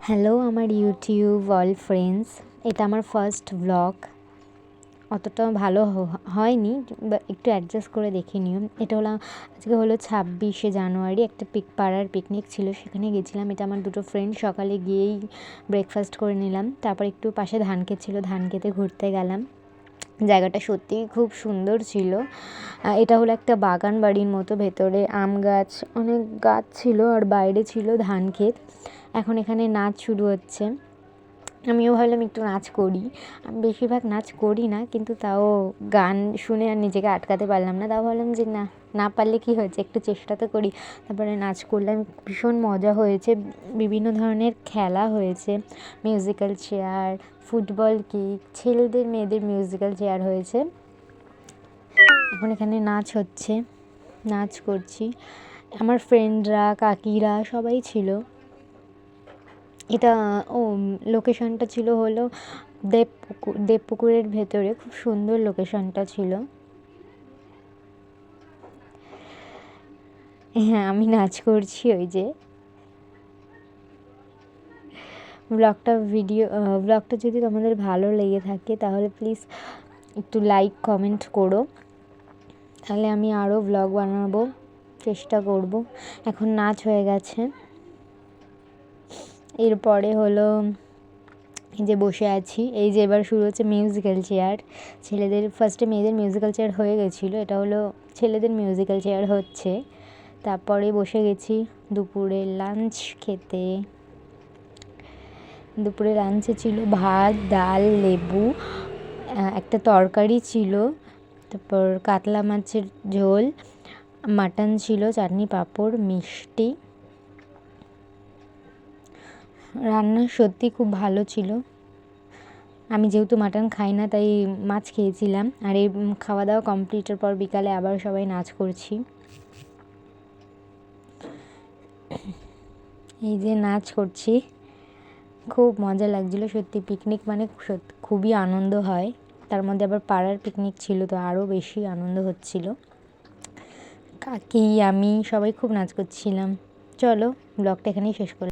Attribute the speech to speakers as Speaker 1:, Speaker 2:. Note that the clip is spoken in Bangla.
Speaker 1: হ্যালো আমার ইউটিউব অল ফ্রেন্ডস, এটা আমার ফার্স্ট ব্লগ। অতটা ভালো হয়নি, একটু অ্যাডজাস্ট করে দেখে নিও। এটা হলো আজকে হলো 26শে জানুয়ারি, একটা পাড়ার পিকনিক ছিল, সেখানে গেছিলাম। এটা আমার দুটো ফ্রেন্ড, সকালে গিয়েই ব্রেকফাস্ট করে নিলাম, তারপর একটু পাশে ধান ক্ষেত ছিল, ধান খেতে ঘুরতে গেলাম। জায়গাটা সত্যিই খুব সুন্দর ছিল। এটা হলো একটা বাগান বাড়ির মতো, ভেতরে আম গাছ, অনেক গাছ ছিল, আর বাইরে ছিল ধান ক্ষেত। এখন এখানে নাচ শুরু হচ্ছে। আমিও ভাবলাম একটু নাচ করি। আমি বেশিরভাগ নাচ করি না, কিন্তু তাও গান শুনে আর নিজেকে আটকাতে পারলাম না। তাও ভাবলাম যে না পারলে কী হয়েছে, একটু চেষ্টা তো করি। তারপরে নাচ করলাম, ভীষণ মজা হয়েছে। বিভিন্ন ধরনের খেলা হয়েছে, মিউজিক্যাল চেয়ার, ফুটবল কিক, ছেলেদের মেয়েদের মিউজিক্যাল চেয়ার হয়েছে। এখন এখানে নাচ হচ্ছে, নাচ করছি। আমার ফ্রেন্ডরা, কাকিরা সবাই ছিল। এটা লোকেশনটা ছিল হলো দেবপুকুরের ভেতরে, খুব সুন্দর লোকেশনটা ছিল। হ্যাঁ, আমি নাচ করছি। ওই যে ব্লগটা যদি তোমাদের ভালো লেগে থাকে তাহলে প্লিজ একটু লাইক কমেন্ট করো, তাহলে আমি আরও ব্লগ বানাবো, চেষ্টা করব। এখন নাচ হয়ে গেছে, এরপরে হলো এই যে বসে আছি। এই যে এবার শুরু হচ্ছে মিউজিক্যাল চেয়ার। ছেলেদের ফার্স্টে মেয়েদের মিউজিক্যাল চেয়ার হয়ে গেছিলো, এটা হলো ছেলেদের মিউজিক্যাল চেয়ার হচ্ছে। তারপরে বসে গেছি দুপুরে লাঞ্চ খেতে। দুপুরে লাঞ্চে ছিল ভাত, ডাল, লেবু, একটা তরকারি ছিল, তারপর কাতলা মাছের ঝোল, মাটন ছিল, চাটনি, পাঁপড়, মিষ্টি। রান্না সত্যি খুব ভালো ছিল। আমি যেহেতু মাটন খাই না, তাই মাছ খেয়েছিলাম। আর এই খাওয়া দাওয়া কমপ্লিটের পর বিকালে আবার সবাই নাচ করছি। এই যে নাচ করছি, খুব মজা লাগছিলো সত্যি। পিকনিক মানে খুবই আনন্দ হয়, তার মধ্যে আবার পাড়ার পিকনিক ছিল, তো আরও বেশি আনন্দ হচ্ছিল। কাকি, আমি সবাই খুব নাচ করছিলাম। চলো ব্লগটা এখানেই শেষ করলাম।